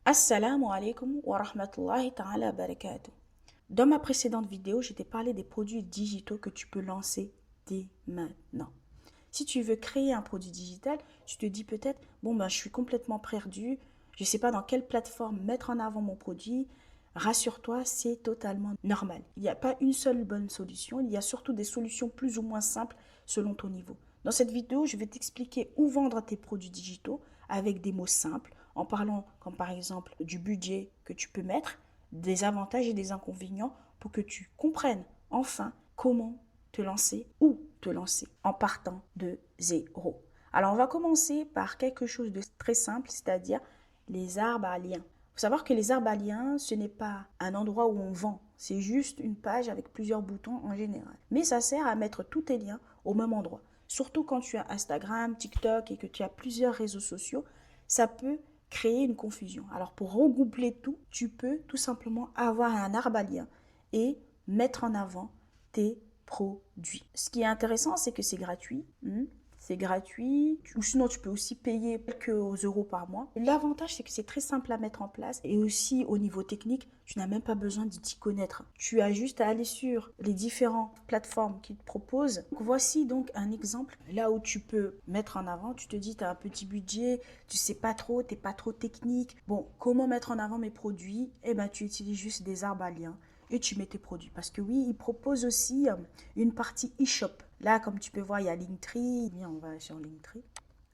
Assalamu alaikum wa rahmatullahi ta'ala barakatuh. Dans ma précédente vidéo, je t'ai parlé des produits digitaux que tu peux lancer dès maintenant. Si tu veux créer un produit digital, tu te dis peut-être, bon ben je suis complètement perdu, je ne sais pas dans quelle plateforme mettre en avant mon produit. Rassure-toi, c'est totalement normal. Il n'y a pas une seule bonne solution, il y a surtout des solutions plus ou moins simples selon ton niveau. Dans cette vidéo, je vais t'expliquer où vendre tes produits digitaux avec des mots simples, en parlant comme par exemple du budget que tu peux mettre, des avantages et des inconvénients pour que tu comprennes enfin comment te lancer, où te lancer en partant de zéro. Alors on va commencer par quelque chose de très simple, c'est-à-dire les arbres à liens. Il faut savoir que les arbres à liens, ce n'est pas un endroit où on vend, c'est juste une page avec plusieurs boutons en général. Mais ça sert à mettre tous tes liens au même endroit. Surtout quand tu as Instagram, TikTok et que tu as plusieurs réseaux sociaux, ça peut créer une confusion. Alors pour regrouper tout, tu peux tout simplement avoir un arbre à liens et mettre en avant tes produits. Ce qui est intéressant, c'est que c'est gratuit. C'est gratuit, ou sinon tu peux aussi payer quelques euros par mois. L'avantage, c'est que c'est très simple à mettre en place et aussi au niveau technique, tu n'as même pas besoin de t'y connaître. Tu as juste à aller sur les différentes plateformes qui te proposent. Donc, voici donc un exemple là où tu peux mettre en avant. Tu te dis, tu as un petit budget, tu sais pas trop, tu n'es pas trop technique. Bon, comment mettre en avant mes produits? Eh bien, tu utilises juste des arbres à liens et tu mets tes produits. Parce que oui, ils proposent aussi une partie e-shop. Là, comme tu peux voir, il y a Linktree. Bien, on va sur Linktree.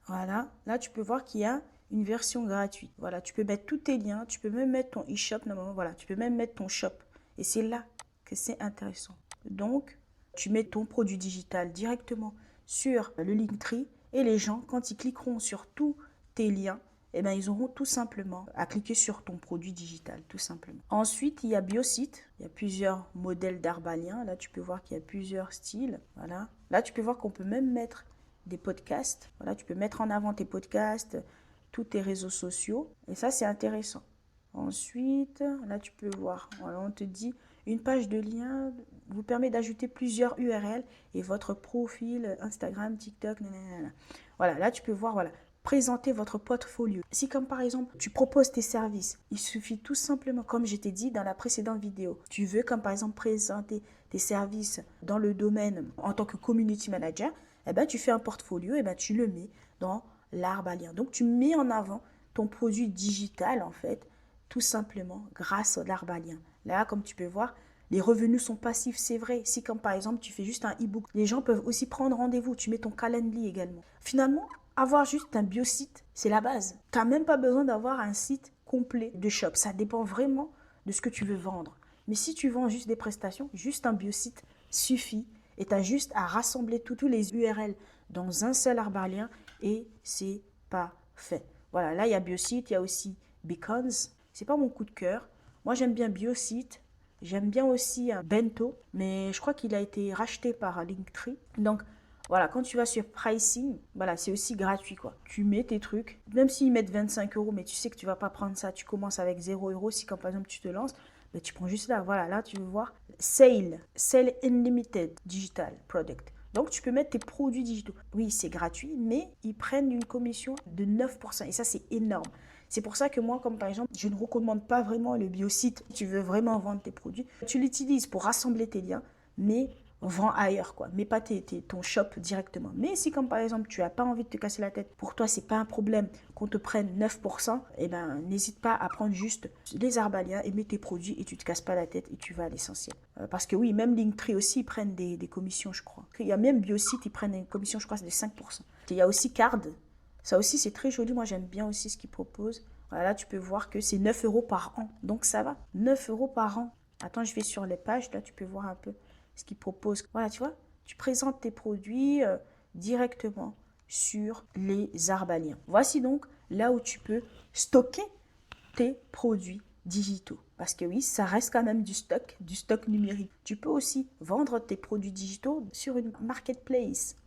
Voilà. Là, tu peux voir qu'il y a une version gratuite. Voilà, tu peux mettre tous tes liens. Tu peux même mettre ton e-shop. Normalement, voilà, tu peux même mettre ton shop. Et c'est là que c'est intéressant. Donc, tu mets ton produit digital directement sur le Linktree et les gens, quand ils cliqueront sur tous tes liens, eh bien, ils auront tout simplement à cliquer sur ton produit digital, tout simplement. Ensuite, il y a Biosite. Il y a plusieurs modèles d'arbres à liens. Là, tu peux voir qu'il y a plusieurs styles. Voilà. Là, tu peux voir qu'on peut même mettre des podcasts. Voilà, tu peux mettre en avant tes podcasts, tous tes réseaux sociaux. Et ça, c'est intéressant. Ensuite, là, tu peux voir. Voilà, on te dit, une page de lien vous permet d'ajouter plusieurs URL et votre profil Instagram, TikTok, nanana. Voilà, là, tu peux voir, voilà, présenter votre portfolio. Si comme par exemple, tu proposes tes services, il suffit tout simplement, comme je t'ai dit dans la précédente vidéo, tu veux comme par exemple présenter tes services dans le domaine en tant que community manager, eh ben, tu fais un portfolio, eh ben, tu le mets dans l'arbre à lien. Donc, tu mets en avant ton produit digital, en fait, tout simplement grâce à l'arbre à lien. Là, comme tu peux voir, les revenus sont passifs, c'est vrai. Si comme par exemple, tu fais juste un e-book, les gens peuvent aussi prendre rendez-vous. Tu mets ton Calendly également. Finalement, avoir juste un biosite, c'est la base. Tu n'as même pas besoin d'avoir un site complet de shop. Ça dépend vraiment de ce que tu veux vendre. Mais si tu vends juste des prestations, juste un biosite suffit et tu as juste à rassembler tous les URL dans un seul arbre à lien et c'est parfait. Voilà, là il y a Biosite, il y a aussi Beacons. C'est pas mon coup de cœur. Moi j'aime bien Biosite. J'aime bien aussi Bento, mais je crois qu'il a été racheté par Linktree. Donc voilà, quand tu vas sur pricing, voilà, c'est aussi gratuit quoi. Tu mets tes trucs, même s'ils mettent 25 euros, mais tu sais que tu vas pas prendre ça, tu commences avec 0 euros. Si quand par exemple tu te lances, ben, tu prends juste là, voilà, là tu veux voir Sale Unlimited Digital Product. Donc tu peux mettre tes produits digitaux. Oui, c'est gratuit, mais ils prennent une commission de 9%. Et ça, c'est énorme. C'est pour ça que moi, comme par exemple, je ne recommande pas vraiment le biosite. Si tu veux vraiment vendre tes produits, tu l'utilises pour rassembler tes liens, mais vends ailleurs, quoi. Mets pas ton shop directement. Mais si, comme par exemple, tu n'as pas envie de te casser la tête, pour toi, c'est pas un problème qu'on te prenne 9%, eh ben, n'hésite pas à prendre juste les arbres à liens et mets tes produits et tu te casses pas la tête et tu vas à l'essentiel. Parce que oui, même Linktree aussi, ils prennent des commissions, je crois. Il y a même Biosite, ils prennent une commission, je crois, de 5%. Il y a aussi Card. Ça aussi, c'est très joli. Moi, j'aime bien aussi ce qu'ils proposent. Voilà, là, tu peux voir que c'est 9 euros par an. Donc, ça va. 9 euros par an. Attends, je vais sur les pages. Là, tu peux voir un peu ce qu'ils proposent. Voilà, tu vois, tu présentes tes produits directement sur les arbres à liens. Voici donc là où tu peux stocker tes produits digitaux. Parce que oui, ça reste quand même du stock numérique. Tu peux aussi vendre tes produits digitaux sur une marketplace.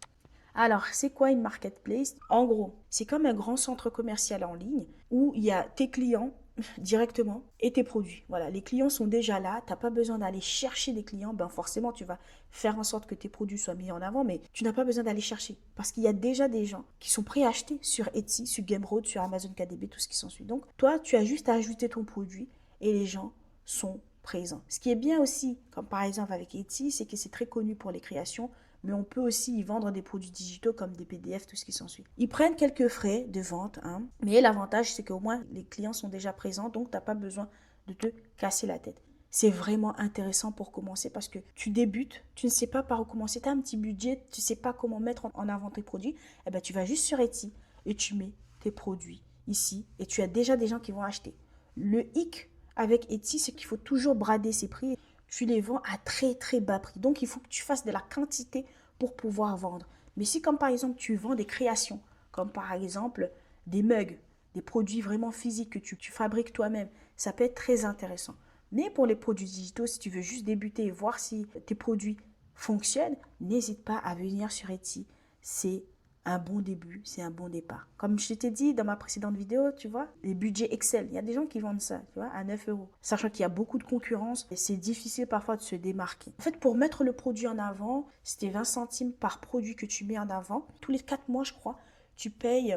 Alors, c'est quoi une marketplace? En gros, c'est comme un grand centre commercial en ligne où il y a tes clients directement et tes produits. Voilà, les clients sont déjà là, tu n'as pas besoin d'aller chercher des clients. Ben forcément, tu vas faire en sorte que tes produits soient mis en avant, mais tu n'as pas besoin d'aller chercher parce qu'il y a déjà des gens qui sont prêts à acheter sur Etsy, sur Gumroad, sur Amazon KDP, tout ce qui s'ensuit. Donc, toi, tu as juste à ajouter ton produit et les gens sont présents. Ce qui est bien aussi, comme par exemple avec Etsy, c'est que c'est très connu pour les créations, mais on peut aussi y vendre des produits digitaux comme des PDF, tout ce qui s'ensuit. Ils prennent quelques frais de vente, hein, mais l'avantage, c'est qu'au moins, les clients sont déjà présents, donc tu n'as pas besoin de te casser la tête. C'est vraiment intéressant pour commencer parce que tu débutes, tu ne sais pas par où commencer, tu as un petit budget, tu ne sais pas comment mettre en avant tes produits, eh ben, tu vas juste sur Etsy et tu mets tes produits ici et tu as déjà des gens qui vont acheter. Le hic avec Etsy, c'est qu'il faut toujours brader ses prix. Tu les vends à très très bas prix. Donc, il faut que tu fasses de la quantité pour pouvoir vendre. Mais si comme par exemple tu vends des créations, comme par exemple des mugs, des produits vraiment physiques que tu fabriques toi-même, ça peut être très intéressant. Mais pour les produits digitaux, si tu veux juste débuter et voir si tes produits fonctionnent, n'hésite pas à venir sur Etsy. C'est un bon début, c'est un bon départ. Comme je t'ai dit dans ma précédente vidéo, tu vois, les budgets Excel, il y a des gens qui vendent ça, tu vois, à 9 euros. Sachant qu'il y a beaucoup de concurrence et c'est difficile parfois de se démarquer. En fait, pour mettre le produit en avant, c'était 20 centimes par produit que tu mets en avant. Tous les 4 mois, je crois, tu payes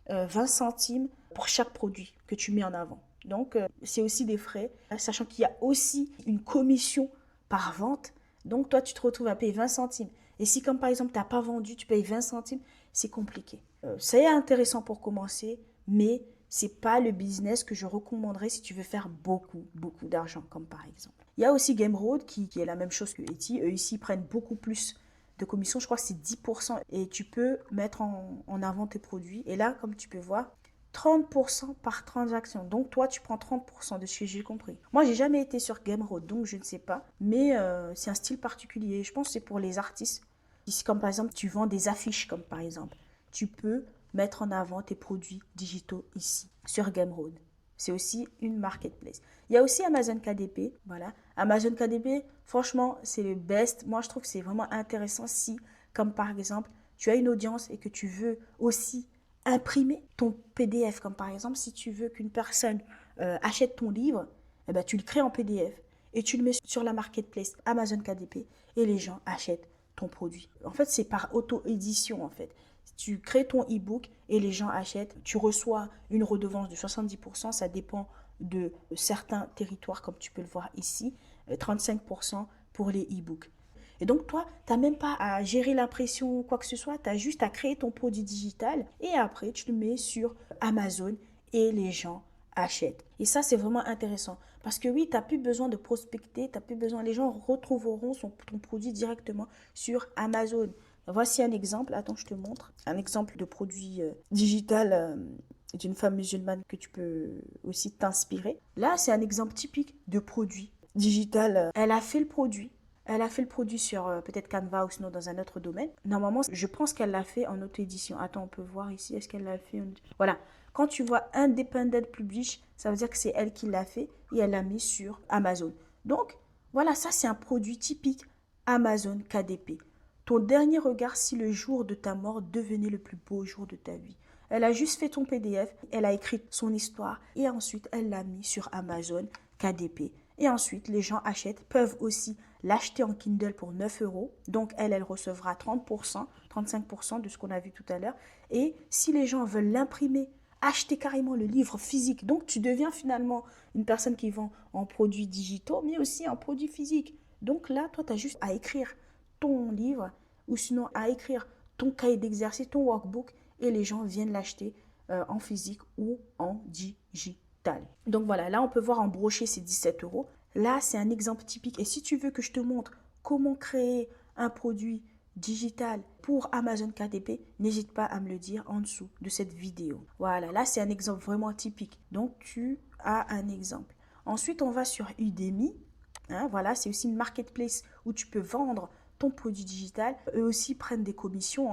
20 centimes pour chaque produit que tu mets en avant. Donc, c'est aussi des frais, sachant qu'il y a aussi une commission par vente. Donc, toi, tu te retrouves à payer 20 centimes. Et si, comme par exemple, tu n'as pas vendu, tu payes 20 centimes, c'est compliqué. C'est intéressant pour commencer, mais ce n'est pas le business que je recommanderais si tu veux faire beaucoup, beaucoup d'argent, comme par exemple. Il y a aussi Gumroad qui est la même chose que Etsy. Eux ici prennent beaucoup plus de commission, je crois que c'est 10%. Et tu peux mettre en avant tes produits. Et là, comme tu peux voir, 30% par transaction. Donc, toi, tu prends 30% de ce que j'ai compris. Moi, j'ai jamais été sur Gumroad, donc je ne sais pas. Mais c'est un style particulier. Je pense que c'est pour les artistes. Ici, comme par exemple, tu vends des affiches, comme par exemple. Tu peux mettre en avant tes produits digitaux ici, sur Gumroad. C'est aussi une marketplace. Il y a aussi Amazon KDP. Voilà. Amazon KDP, franchement, c'est le best. Moi, je trouve que c'est vraiment intéressant si, comme par exemple, tu as une audience et que tu veux aussi imprimer ton PDF. Comme par exemple, si tu veux qu'une personne achète ton livre, eh ben, tu le crées en PDF et tu le mets sur la marketplace Amazon KDP et les gens achètent ton produit. En fait, c'est par auto-édition, en fait. Tu crées ton e-book et les gens achètent. Tu reçois une redevance de 70%, ça dépend de certains territoires, comme tu peux le voir ici, 35% pour les e-books. Et donc, toi, tu n'as même pas à gérer l'impression ou quoi que ce soit, tu as juste à créer ton produit digital et après, tu le mets sur Amazon et les gens achètent. Et ça, c'est vraiment intéressant. Parce que oui, tu n'as plus besoin de prospecter, tu plus besoin, les gens retrouveront ton produit directement sur Amazon. Voici un exemple, attends, je te montre. Un exemple de produit digital d'une femme musulmane que tu peux aussi t'inspirer. Là, c'est un exemple typique de produit digital. Elle a fait le produit. Elle a fait le produit sur peut-être Canva ou sinon dans un autre domaine. Normalement, je pense qu'elle l'a fait en auto-édition. Attends, on peut voir ici. Est-ce qu'elle l'a fait Voilà. Quand tu vois Independent Publish, ça veut dire que c'est elle qui l'a fait et elle l'a mis sur Amazon. Donc, voilà, ça c'est un produit typique Amazon KDP. Ton dernier regard si le jour de ta mort devenait le plus beau jour de ta vie. Elle a juste fait ton PDF, elle a écrit son histoire et ensuite elle l'a mis sur Amazon KDP. Et ensuite, les gens achètent, peuvent aussi l'acheter en Kindle pour 9 euros. Donc, elle recevra 30%, 35% de ce qu'on a vu tout à l'heure. Et si les gens veulent l'imprimer, acheter carrément le livre physique. Donc, tu deviens finalement une personne qui vend en produits digitaux, mais aussi en produits physiques. Donc là, toi, tu as juste à écrire ton livre ou sinon à écrire ton cahier d'exercice, ton workbook et les gens viennent l'acheter en physique ou en digital. Donc voilà, là on peut voir en brochet c'est 17 euros. Là c'est un exemple typique et si tu veux que je te montre comment créer un produit digital pour Amazon KDP, n'hésite pas à me le dire en dessous de cette vidéo. Voilà, là c'est un exemple vraiment typique. Donc tu as un exemple. Ensuite on va sur Udemy. Hein, voilà, c'est aussi une marketplace où tu peux vendre ton produit digital. Eux aussi prennent des commissions,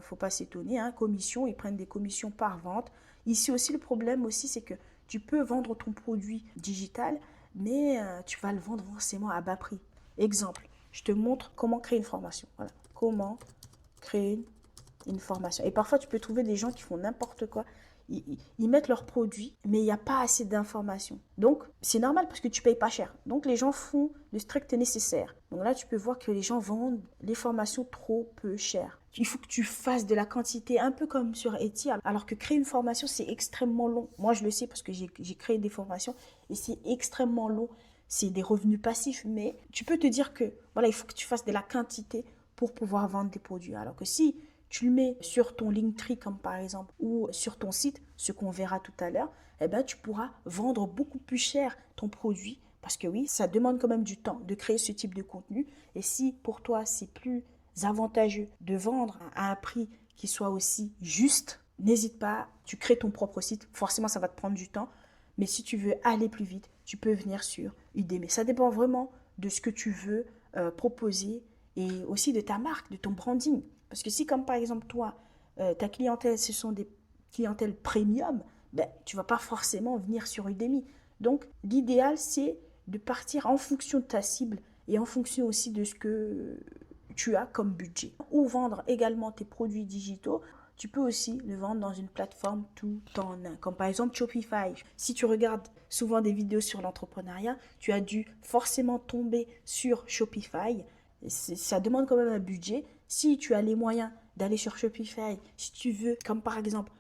faut pas s'étonner, commissions, ils prennent des commissions par vente. Ici aussi, le problème aussi, c'est que tu peux vendre ton produit digital, mais tu vas le vendre forcément à bas prix. Exemple, je te montre comment créer une formation. Voilà, comment créer une formation. Et parfois, tu peux trouver des gens qui font n'importe quoi. ils mettent leurs produits, mais il n'y a pas assez d'informations. Donc, c'est normal parce que tu ne payes pas cher. Donc, les gens font le strict nécessaire. Donc là, tu peux voir que les gens vendent les formations trop peu chères. Il faut que tu fasses de la quantité, un peu comme sur Etsy, alors que créer une formation, c'est extrêmement long. Moi, je le sais parce que j'ai créé des formations et c'est extrêmement long. C'est des revenus passifs, mais tu peux te dire que voilà, il faut que tu fasses de la quantité pour pouvoir vendre des produits. Alors que si tu le mets sur ton Linktree, comme par exemple, ou sur ton site, ce qu'on verra tout à l'heure, eh ben, tu pourras vendre beaucoup plus cher ton produit. Parce que oui, ça demande quand même du temps de créer ce type de contenu. Et si pour toi, c'est plus avantageux de vendre à un prix qui soit aussi juste, n'hésite pas, tu crées ton propre site. Forcément, ça va te prendre du temps. Mais si tu veux aller plus vite, tu peux venir sur Udemy. Ça dépend vraiment de ce que tu veux proposer et aussi de ta marque, de ton branding. Parce que si, comme par exemple, toi, ta clientèle, ce sont des clientèles premium, ben, tu ne vas pas forcément venir sur Udemy. Donc, l'idéal, c'est de partir en fonction de ta cible et en fonction aussi de ce que tu as comme budget. Ou vendre également tes produits digitaux. Tu peux aussi le vendre dans une plateforme tout en un, comme par exemple Shopify. Si tu regardes souvent des vidéos sur l'entrepreneuriat, tu as dû forcément tomber sur Shopify. Ça demande quand même un budget. Si tu as les moyens d'aller sur Shopify, si tu veux, comme par exemple,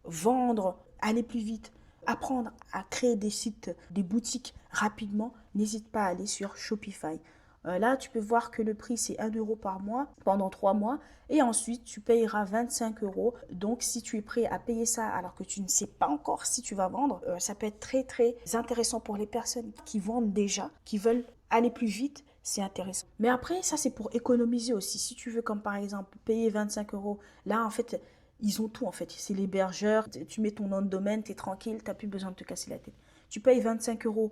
vendre, aller plus vite, apprendre à créer des sites, des boutiques rapidement, n'hésite pas à aller sur Shopify. Là, tu peux voir que le prix, c'est 1 € par mois pendant 3 mois. Et ensuite, tu payeras 25 euros. Donc, si tu es prêt à payer ça alors que tu ne sais pas encore si tu vas vendre, ça peut être très, très intéressant pour les personnes qui vendent déjà, qui veulent aller plus vite. C'est intéressant. Mais après, ça, c'est pour économiser aussi. Si tu veux, comme par exemple, payer 25 euros, là, en fait, ils ont tout, en fait. C'est l'hébergeur. Tu mets ton nom de domaine, tu es tranquille, tu n'as plus besoin de te casser la tête. Tu payes 25 euros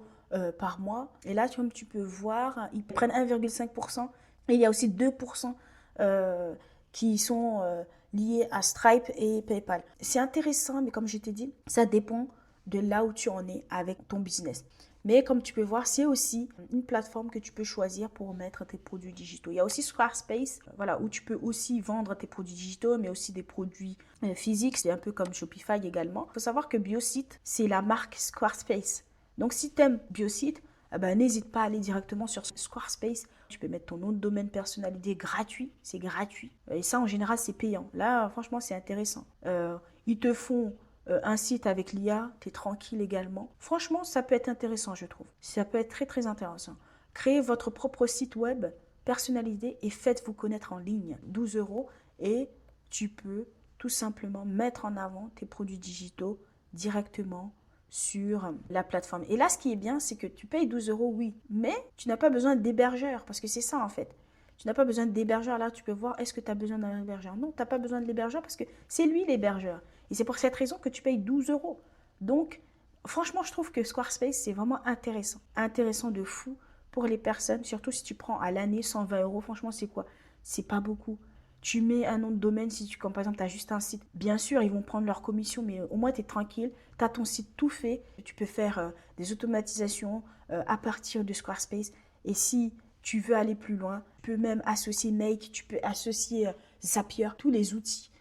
par mois. Et là, comme tu peux voir, ils prennent 1,5%. Et il y a aussi 2% qui sont liés à Stripe et PayPal. C'est intéressant, mais comme je t'ai dit, ça dépend de là où tu en es avec ton business. Mais comme tu peux voir, c'est aussi une plateforme que tu peux choisir pour mettre tes produits digitaux. Il y a aussi Squarespace, voilà, où tu peux aussi vendre tes produits digitaux, mais aussi des produits physiques. C'est un peu comme Shopify également. Il faut savoir que Biosite, c'est la marque Squarespace. Donc si tu aimes Biosite, eh ben, n'hésite pas à aller directement sur Squarespace. Tu peux mettre ton nom de domaine personnalisé gratuit, c'est gratuit. Et ça, en général, c'est payant. Là, franchement, c'est intéressant. Ils te font un site avec l'IA, tu es tranquille également. Franchement, ça peut être intéressant, je trouve. Ça peut être très, très intéressant. Créez votre propre site web personnalisé et faites-vous connaître en ligne. 12 euros et tu peux tout simplement mettre en avant tes produits digitaux directement sur la plateforme. Et là, ce qui est bien, c'est que tu payes 12 euros, oui, mais tu n'as pas besoin d'hébergeur, parce que c'est ça en fait. Tu n'as pas besoin d'hébergeur. Là, tu peux voir, est-ce que tu as besoin d'un hébergeur? Non, tu n'as pas besoin de l'hébergeur parce que c'est lui l'hébergeur. Et c'est pour cette raison que tu payes 12 euros. Donc, franchement, je trouve que Squarespace, c'est vraiment intéressant. Intéressant de fou pour les personnes, surtout si tu prends à l'année 120 euros. Franchement, c'est quoi? C'est pas beaucoup. Tu mets un nom de domaine, si tu, comme par exemple, tu as juste un site. Bien sûr, ils vont prendre leur commission, mais au moins, tu es tranquille. Tu as ton site tout fait. Tu peux faire des automatisations à partir de Squarespace. Et si tu veux aller plus loin, tu peux même associer Make, tu peux associer Zapier, tous les outils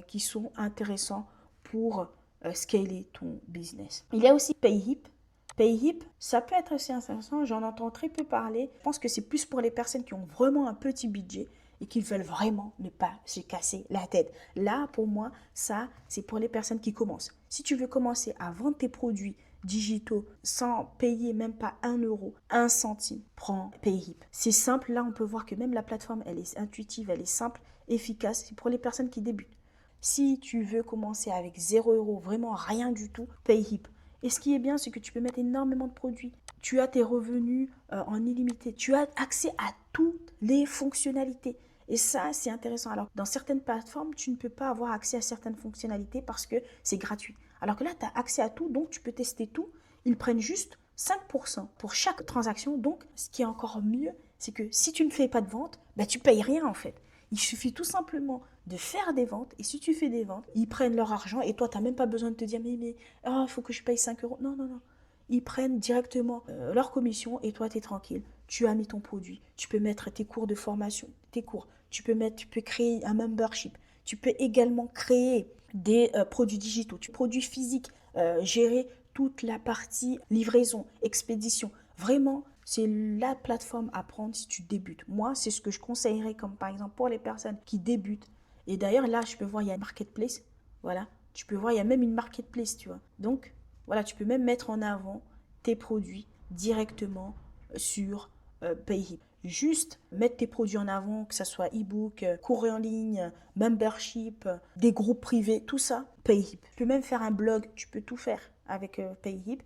qui sont intéressants pour scaler ton business. Il y a aussi Payhip. Payhip, ça peut être assez intéressant, j'en entends très peu parler. Je pense que c'est plus pour les personnes qui ont vraiment un petit budget et qui veulent vraiment ne pas se casser la tête. Là, pour moi, ça, c'est pour les personnes qui commencent. Si tu veux commencer à vendre tes produits digitaux sans payer même pas 1 €, 1 centime, prends Payhip. C'est simple, là on peut voir que même la plateforme, elle est intuitive, elle est simple, efficace. C'est pour les personnes qui débutent. Si tu veux commencer avec 0 €, vraiment rien du tout, Payhip. Et ce qui est bien, c'est que tu peux mettre énormément de produits. Tu as tes revenus en illimité. Tu as accès à toutes les fonctionnalités. Et ça, c'est intéressant. Alors, dans certaines plateformes, tu ne peux pas avoir accès à certaines fonctionnalités parce que c'est gratuit. Alors que là, tu as accès à tout, donc tu peux tester tout. Ils prennent juste 5% pour chaque transaction. Donc, ce qui est encore mieux, c'est que si tu ne fais pas de vente, ben, tu ne payes rien en fait. Il suffit tout simplement de faire des ventes. Et si tu fais des ventes, ils prennent leur argent et toi, tu n'as même pas besoin de te dire, mais il faut que je paye 5 euros. Non, non, non. Ils prennent directement leur commission et toi, tu es tranquille. Tu as mis ton produit. Tu peux mettre tes cours de formation, tes cours. Tu peux créer un membership. Tu peux également créer des produits digitaux, produits physiques, gérer toute la partie livraison, expédition. Vraiment, c'est la plateforme à prendre si tu débutes. Moi, c'est ce que je conseillerais comme par exemple pour les personnes qui débutent. Et d'ailleurs, là, je peux voir, il y a une marketplace. Voilà, tu peux voir, il y a même une marketplace, tu vois. Donc, voilà, tu peux même mettre en avant tes produits directement sur Payhip. Juste mettre tes produits en avant, que ce soit e-book, cours en ligne, membership, des groupes privés, tout ça, Payhip. Tu peux même faire un blog, tu peux tout faire avec Payhip.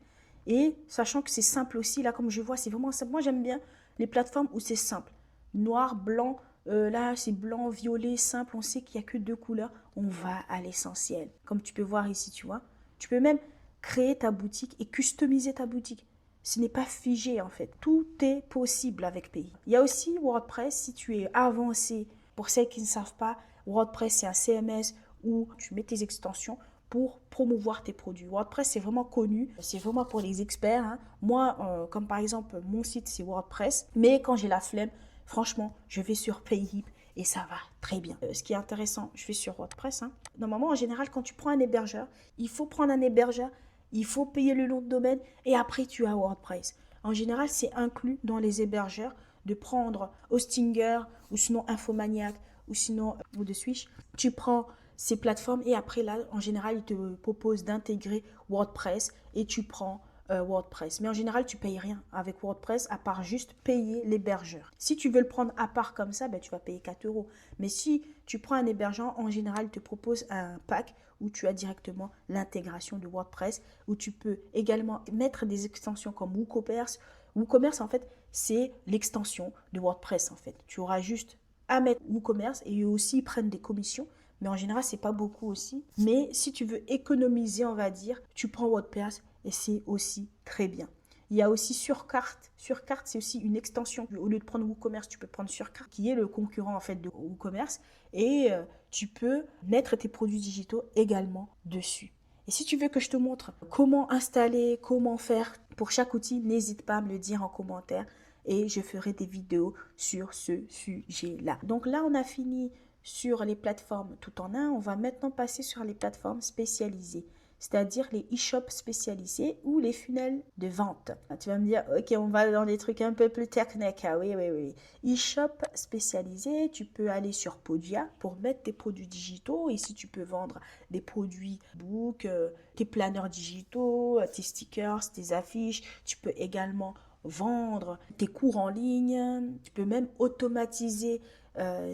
Et sachant que c'est simple aussi, là comme je vois, c'est vraiment simple. Moi j'aime bien les plateformes où c'est simple. Noir, blanc, là c'est blanc, violet, simple, on sait qu'il n'y a que deux couleurs. On va à l'essentiel. Comme tu peux voir ici, tu vois. Tu peux même créer ta boutique et customiser ta boutique. Ce n'est pas figé en fait. Tout est possible avec Payhip. Il y a aussi WordPress si tu es avancé. Pour celles qui ne savent pas, WordPress c'est un CMS où tu mets tes extensions pour promouvoir tes produits. WordPress c'est vraiment connu, c'est vraiment pour les experts. Hein. Moi, comme par exemple mon site c'est WordPress, mais quand j'ai la flemme, franchement, je vais sur Payhip et ça va très bien. Ce qui est intéressant, je vais sur WordPress. Hein. Normalement, en général, quand tu prends un hébergeur, il faut prendre un hébergeur, il faut payer le nom de domaine et après tu as WordPress. En général, c'est inclus dans les hébergeurs de prendre Hostinger ou sinon Infomaniac ou sinon ou de Swish. Tu prends ces plateformes et après là, en général, ils te proposent d'intégrer WordPress et tu prends WordPress. Mais en général, tu payes rien avec WordPress à part juste payer l'hébergeur. Si tu veux le prendre à part comme ça, ben, tu vas payer 4 euros. Mais si tu prends un hébergeur, en général, il te propose un pack où tu as directement l'intégration de WordPress, où tu peux également mettre des extensions comme WooCommerce. WooCommerce, en fait, c'est l'extension de WordPress, en fait. Tu auras juste à mettre WooCommerce et eux aussi ils prennent des commissions. Mais en général, c'est pas beaucoup aussi. Mais si tu veux économiser, on va dire, tu prends WordPress et c'est aussi très bien. Il y a aussi Surcarte. Surcarte, c'est aussi une extension. Au lieu de prendre WooCommerce, tu peux prendre Surcarte, qui est le concurrent en fait de WooCommerce. Et tu peux mettre tes produits digitaux également dessus. Et si tu veux que je te montre comment installer, comment faire pour chaque outil, n'hésite pas à me le dire en commentaire et je ferai des vidéos sur ce sujet-là. Donc là, on a fini sur les plateformes tout en un. On va maintenant passer sur les plateformes spécialisées, c'est-à-dire les e-shops spécialisés ou les funnels de vente. Tu vas me dire, ok, on va dans des trucs un peu plus techniques. Ah, oui, oui, oui. E-shop spécialisé, tu peux aller sur Podia pour mettre tes produits digitaux. Ici, tu peux vendre des produits book, tes planeurs digitaux, tes stickers, tes affiches. Tu peux également vendre tes cours en ligne. Tu peux même automatiser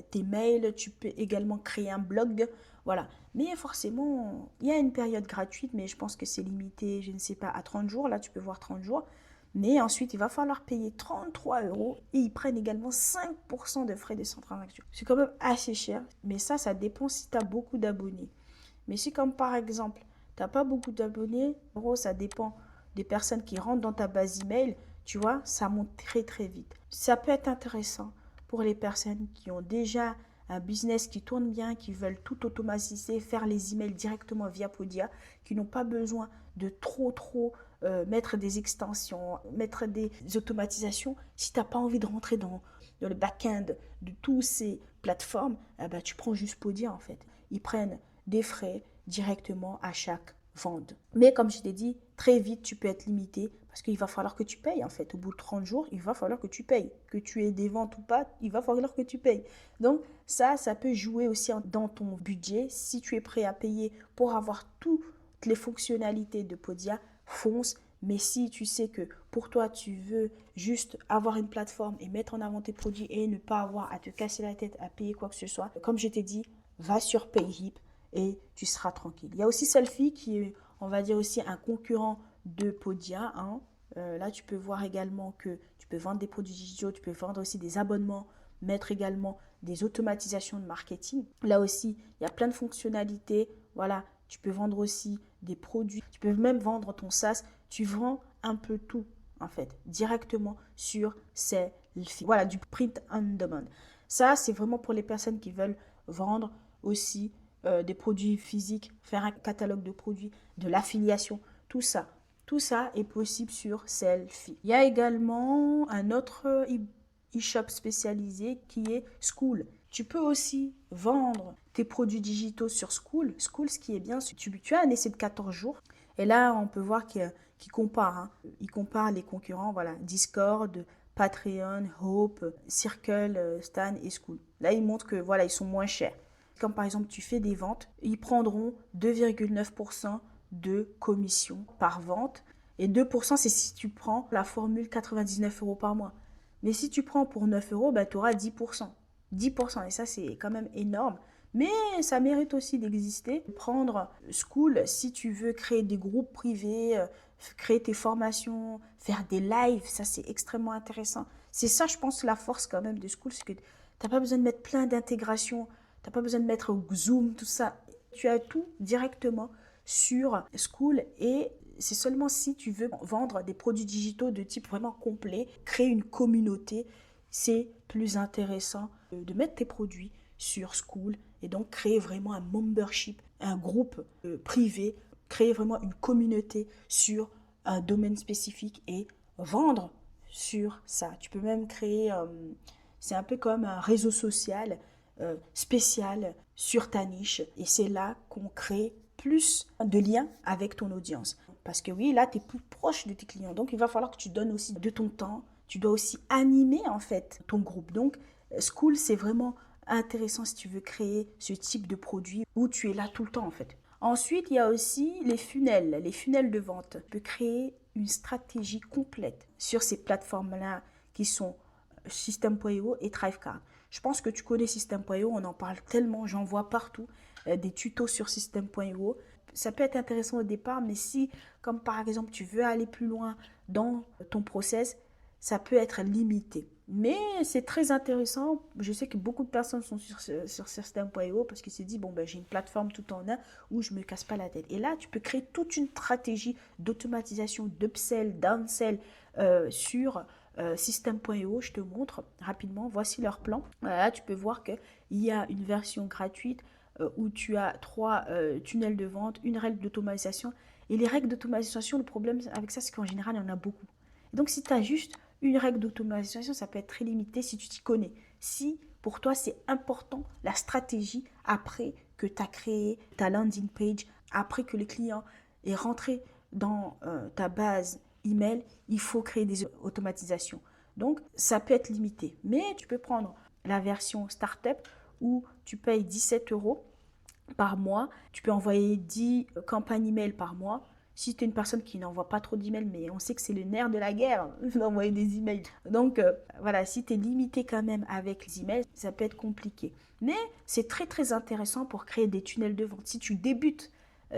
tes mails. Tu peux également créer un blog. Voilà. Mais forcément, il y a une période gratuite, mais je pense que c'est limité, je ne sais pas, à 30 jours. Là, tu peux voir 30 jours. Mais ensuite, il va falloir payer 33 euros et ils prennent également 5% de frais de transaction. C'est quand même assez cher, mais ça dépend si tu as beaucoup d'abonnés. Mais si comme par exemple, tu n'as pas beaucoup d'abonnés, en gros, ça dépend des personnes qui rentrent dans ta base email, tu vois, ça monte très très vite. Ça peut être intéressant pour les personnes qui ont déjà un business qui tourne bien, qui veulent tout automatiser, faire les emails directement via Podia, qui n'ont pas besoin de trop mettre des extensions, mettre des automatisations. Si tu n'as pas envie de rentrer dans le back-end de toutes ces plateformes, eh ben, tu prends juste Podia en fait. Ils prennent des frais directement à chaque vente. Mais comme je t'ai dit, très vite, tu peux être limité parce qu'il va falloir que tu payes en fait. Au bout de 30 jours, il va falloir que tu payes. Que tu aies des ventes ou pas, il va falloir que tu payes. Donc ça peut jouer aussi dans ton budget. Si tu es prêt à payer pour avoir toutes les fonctionnalités de Podia, fonce. Mais si tu sais que pour toi, tu veux juste avoir une plateforme et mettre en avant tes produits et ne pas avoir à te casser la tête à payer quoi que ce soit, comme je t'ai dit, va sur Payhip et tu seras tranquille. Il y a aussi Selfie qui est, on va dire aussi un concurrent de Podia. Hein. Là, tu peux voir également que tu peux vendre des produits digitaux, tu peux vendre aussi des abonnements, mettre également des automatisations de marketing. Là aussi, il y a plein de fonctionnalités. Voilà, tu peux vendre aussi des produits. Tu peux même vendre ton SaaS. Tu vends un peu tout, en fait, directement sur Selfie. Voilà, du print on demand. Ça, c'est vraiment pour les personnes qui veulent vendre aussi des produits physiques, faire un catalogue de produits, de l'affiliation, tout ça. Tout ça est possible sur Selfie. Il y a également un autre e-shop spécialisé qui est School, Tu peux aussi vendre tes produits digitaux sur School. School, ce qui est bien, c'est que tu as un essai de 14 jours. Et là, on peut voir qu'il compare. Hein. Il compare les concurrents, voilà, Discord, Patreon, Hope, Circle, Stan et School. Là, il montre que voilà, ils sont moins chers. Comme par exemple, tu fais des ventes, ils prendront 2,9% de commission par vente. Et 2%, c'est si tu prends la formule 99 euros par mois. Mais si tu prends pour 9 euros, ben, tu auras 10%. 10%, et ça, c'est quand même énorme. Mais ça mérite aussi d'exister. Prendre School, si tu veux créer des groupes privés, créer tes formations, faire des lives, ça, c'est extrêmement intéressant. C'est ça, je pense, la force quand même de School, c'est que tu n'as pas besoin de mettre plein d'intégrations, tu n'as pas besoin de mettre Zoom, tout ça. Tu as tout directement sur School et c'est seulement si tu veux vendre des produits digitaux de type vraiment complet, créer une communauté, c'est plus intéressant de mettre tes produits sur School et donc créer vraiment un membership, un groupe privé, créer vraiment une communauté sur un domaine spécifique et vendre sur ça. Tu peux même créer, c'est un peu comme un réseau social spécial sur ta niche et c'est là qu'on crée plus de liens avec ton audience. Parce que oui, là, tu es plus proche de tes clients. Donc, il va falloir que tu donnes aussi de ton temps. Tu dois aussi animer, en fait, ton groupe. Donc, School, c'est vraiment intéressant si tu veux créer ce type de produit où tu es là tout le temps, en fait. Ensuite, il y a aussi les funnels de vente. Tu peux créer une stratégie complète sur ces plateformes-là qui sont System.io et Thrivecart. Je pense que tu connais System.io, on en parle tellement, j'en vois partout des tutos sur System.io. Ça peut être intéressant au départ, mais si, comme par exemple, tu veux aller plus loin dans ton process, ça peut être limité. Mais c'est très intéressant. Je sais que beaucoup de personnes sont sur System.io parce qu'ils se disent, bon, ben, j'ai une plateforme tout en un où je ne me casse pas la tête. Et là, tu peux créer toute une stratégie d'automatisation, d'upsell, downsell sur System.io. Je te montre rapidement. Voici leur plan. Là, tu peux voir qu'il y a une version gratuite où tu as 3 tunnels de vente, une règle d'automatisation. Et les règles d'automatisation, le problème avec ça, c'est qu'en général, il y en a beaucoup. Et donc, si tu as juste une règle d'automatisation, ça peut être très limité si tu t'y connais. Si pour toi, c'est important, la stratégie, après que tu as créé ta landing page, après que le client est rentré dans ta base email, il faut créer des automatisations. Donc, ça peut être limité. Mais tu peux prendre la version startup où tu payes 17 euros par mois. Tu peux envoyer 10 campagnes email par mois. Si tu es une personne qui n'envoie pas trop d'emails, mais on sait que c'est le nerf de la guerre d'envoyer des emails. Donc voilà, si tu es limité quand même avec les emails, ça peut être compliqué. Mais c'est très très intéressant pour créer des tunnels de vente. Si tu débutes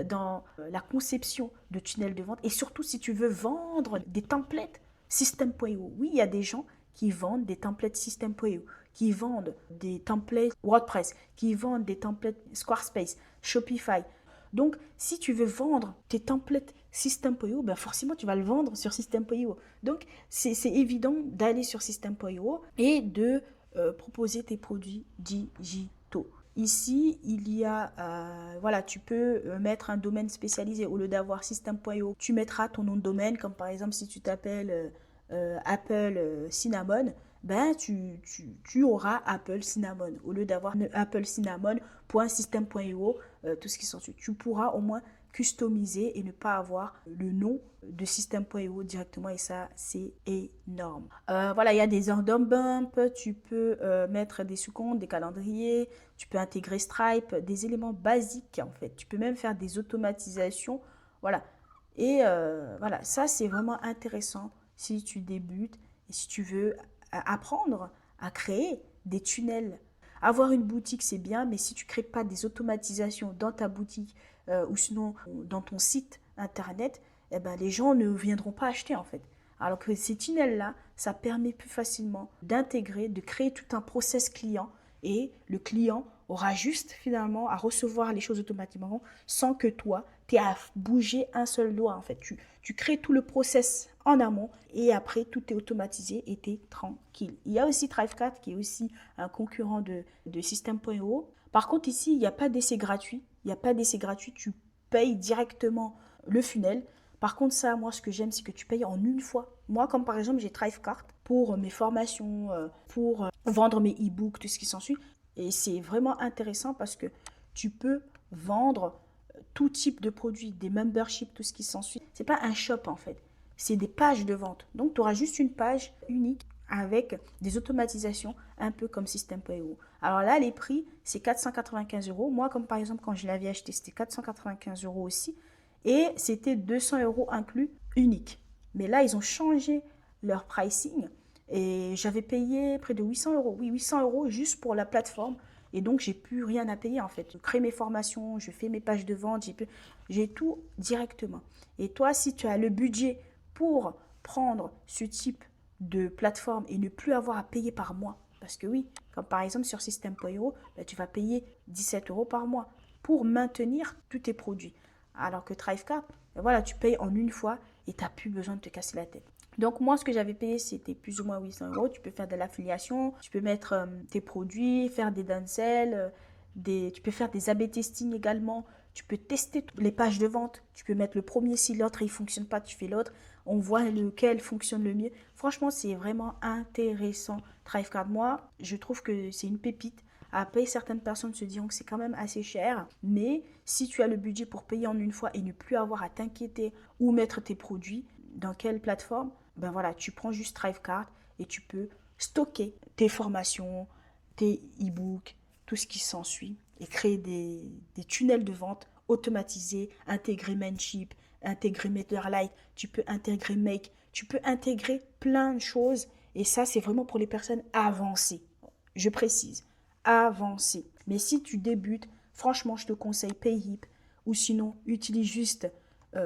dans la conception de tunnels de vente et surtout si tu veux vendre des templates System.io. Oui, il y a des gens qui vendent des templates System.io, qui vendent des templates WordPress, qui vendent des templates Squarespace, Shopify. Donc, si tu veux vendre tes templates System.io, ben forcément, tu vas le vendre sur System.io. Donc, c'est évident d'aller sur System.io et de proposer tes produits digitaux. Ici, il y a, voilà, tu peux mettre un domaine spécialisé. Au lieu d'avoir System.io, tu mettras ton nom de domaine, comme par exemple si tu t'appelles Apple Cinnamon, ben tu auras Apple Cinnamon. Au lieu d'avoir Apple Cinnamon.system.io, tout ce qui s'ensuit. Tu pourras au moins customiser et ne pas avoir le nom de System.io directement et ça c'est énorme. Voilà, il y a des order bump, tu peux mettre des sous-comptes, des calendriers, tu peux intégrer Stripe, des éléments basiques en fait. Tu peux même faire des automatisations, voilà. Et voilà, ça c'est vraiment intéressant si tu débutes et si tu veux apprendre à créer des tunnels. Avoir une boutique, c'est bien, mais si tu ne crées pas des automatisations dans ta boutique ou sinon dans ton site internet, eh ben, les gens ne viendront pas acheter en fait. Alors que ces tunnels-là, ça permet plus facilement d'intégrer, de créer tout un process client et le client aura juste finalement à recevoir les choses automatiquement sans que toi, tu aies à bouger un seul doigt en fait. Tu crées tout le process en amont et après tout est automatisé et tu es tranquille. Il y a aussi Thrivecart qui est aussi un concurrent de System.io. Par contre ici, il n'y a pas d'essai gratuit. Il n'y a pas d'essai gratuit, tu payes directement le funnel. Par contre ça, moi ce que j'aime c'est que tu payes en une fois. Moi comme par exemple j'ai Thrivecart pour mes formations, pour vendre mes e-books, tout ce qui s'ensuit. Et c'est vraiment intéressant parce que tu peux vendre tout type de produits, des memberships, tout ce qui s'ensuit. C'est pas un shop en fait, c'est des pages de vente. Donc tu auras juste une page unique avec des automatisations, un peu comme System.io. Alors là, les prix, c'est 495 euros. Moi, comme par exemple, quand je l'avais acheté, c'était 495 euros aussi. Et c'était 200 euros inclus unique. Mais là, ils ont changé leur pricing. Et j'avais payé près de 800 euros. Oui, 800 euros juste pour la plateforme. Et donc, j'ai plus rien à payer en fait. Je crée mes formations, je fais mes pages de vente, j'ai tout directement. Et toi, si tu as le budget pour prendre ce type de plateforme et ne plus avoir à payer par mois, parce que oui, comme par exemple sur System.io, ben, tu vas payer 17 euros par mois pour maintenir tous tes produits. Alors que Thrivecart, ben voilà, tu payes en une fois et tu n'as plus besoin de te casser la tête. Donc moi, ce que j'avais payé, c'était plus ou moins 800 euros. Tu peux faire de l'affiliation, tu peux mettre tes produits, faire des downsell, tu peux faire des A/B testing également. Tu peux tester les pages de vente. Tu peux mettre le premier, si l'autre il ne fonctionne pas, tu fais l'autre. On voit lequel fonctionne le mieux. Franchement, c'est vraiment intéressant. Thrivecart, moi, je trouve que c'est une pépite. Après, certaines personnes se diront que c'est quand même assez cher. Mais si tu as le budget pour payer en une fois et ne plus avoir à t'inquiéter où mettre tes produits, dans quelle plateforme, ben voilà, tu prends juste Thrivecart et tu peux stocker tes formations, tes e-books, tout ce qui s'ensuit et créer des tunnels de vente automatisés, intégrer Mailchimp, intégrer MailerLite, tu peux intégrer Make, tu peux intégrer plein de choses et ça c'est vraiment pour les personnes avancées. Je précise, avancées. Mais si tu débutes, franchement je te conseille Payhip ou sinon utilise juste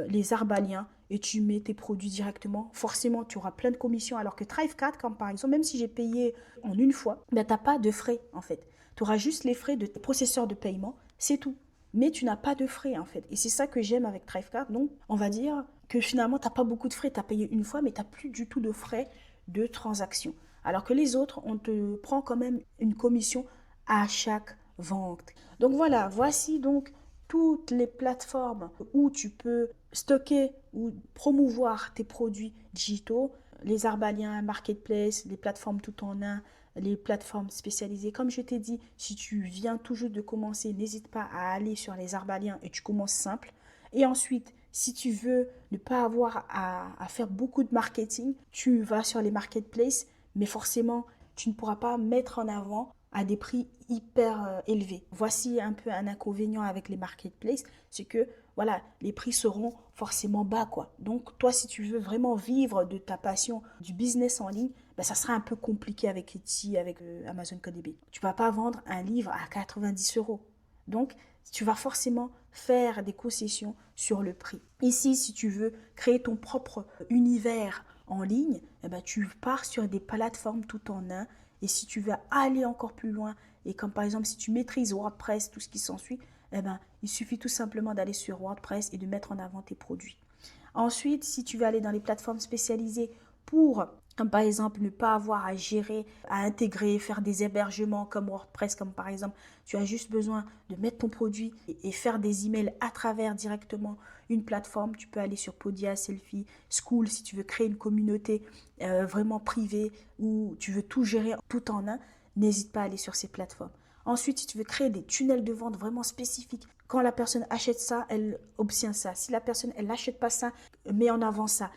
les Arbaliens et tu mets tes produits directement, forcément tu auras plein de commissions. Alors que Thrivecart, comme par exemple, même si j'ai payé en une fois, ben, tu n'as pas de frais en fait. Tu auras juste les frais de tes processeurs de paiement, c'est tout. Mais tu n'as pas de frais en fait. Et c'est ça que j'aime avec Thrivecart. Donc on va dire que finalement tu n'as pas beaucoup de frais. Tu as payé une fois, mais tu n'as plus du tout de frais de transaction. Alors que les autres, on te prend quand même une commission à chaque vente. Donc voilà, voici donc toutes les plateformes où tu peux stocker ou promouvoir tes produits digitaux, les Arbaliens, Marketplace, les plateformes tout en un, les plateformes spécialisées. Comme je t'ai dit, si tu viens toujours de commencer, n'hésite pas à aller sur les Arbaliens et tu commences simple. Et ensuite, si tu veux ne pas avoir à faire beaucoup de marketing, tu vas sur les marketplaces, mais forcément, tu ne pourras pas mettre en avant à des prix hyper élevés. Voici un peu un inconvénient avec les marketplaces, c'est que voilà, les prix seront forcément bas quoi. Donc toi si tu veux vraiment vivre de ta passion du business en ligne, ben, ça sera un peu compliqué avec Etsy, avec Amazon KDP. Tu ne vas pas vendre un livre à 90 euros. Donc tu vas forcément faire des concessions sur le prix. Ici, si tu veux créer ton propre univers en ligne, eh ben, tu pars sur des plateformes tout en un. Et si tu veux aller encore plus loin, et comme par exemple si tu maîtrises WordPress, tout ce qui s'ensuit, eh ben, il suffit tout simplement d'aller sur WordPress et de mettre en avant tes produits. Ensuite, si tu veux aller dans les plateformes spécialisées pour, comme par exemple, ne pas avoir à gérer, à intégrer, faire des hébergements comme WordPress, comme par exemple, tu as juste besoin de mettre ton produit et faire des emails à travers directement une plateforme. Tu peux aller sur Podia, Selfie, School si tu veux créer une communauté vraiment privée où tu veux tout gérer tout en un. N'hésite pas à aller sur ces plateformes. Ensuite, si tu veux créer des tunnels de vente vraiment spécifiques, quand la personne achète ça, elle obtient ça. Si la personne, elle n'achète pas ça, met en avant ça.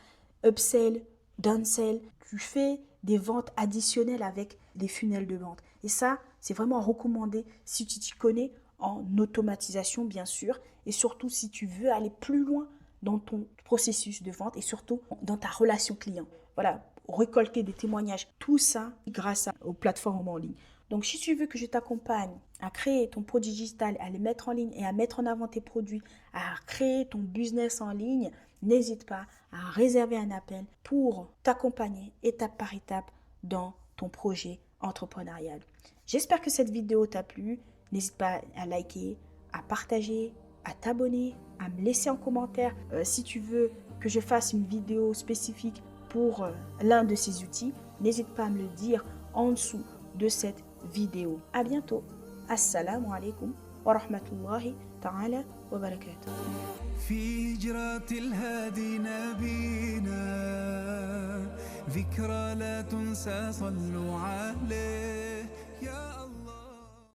Upsell, downsell, tu fais des ventes additionnelles avec des funnels de vente. Et ça, c'est vraiment recommandé si tu t'y connais en automatisation, bien sûr, et surtout si tu veux aller plus loin dans ton processus de vente et surtout dans ta relation client. Voilà, récolter des témoignages, tout ça grâce aux plateformes en ligne. Donc, si tu veux que je t'accompagne à créer ton produit digital, à les mettre en ligne et à mettre en avant tes produits, à créer ton business en ligne, n'hésite pas à réserver un appel pour t'accompagner étape par étape dans ton projet entrepreneurial. J'espère que cette vidéo t'a plu. N'hésite pas à liker, à partager, à t'abonner, à me laisser en commentaire si tu veux que je fasse une vidéo spécifique pour l'un de ces outils. N'hésite pas à me le dire en dessous de cette vidéo. À bientôt. Assalamu alaikum wa rahmatullahi ta'ala wa barakatuh. في هجرة الهادي نبينا ذكرى لا تنسى صلوا عليه يا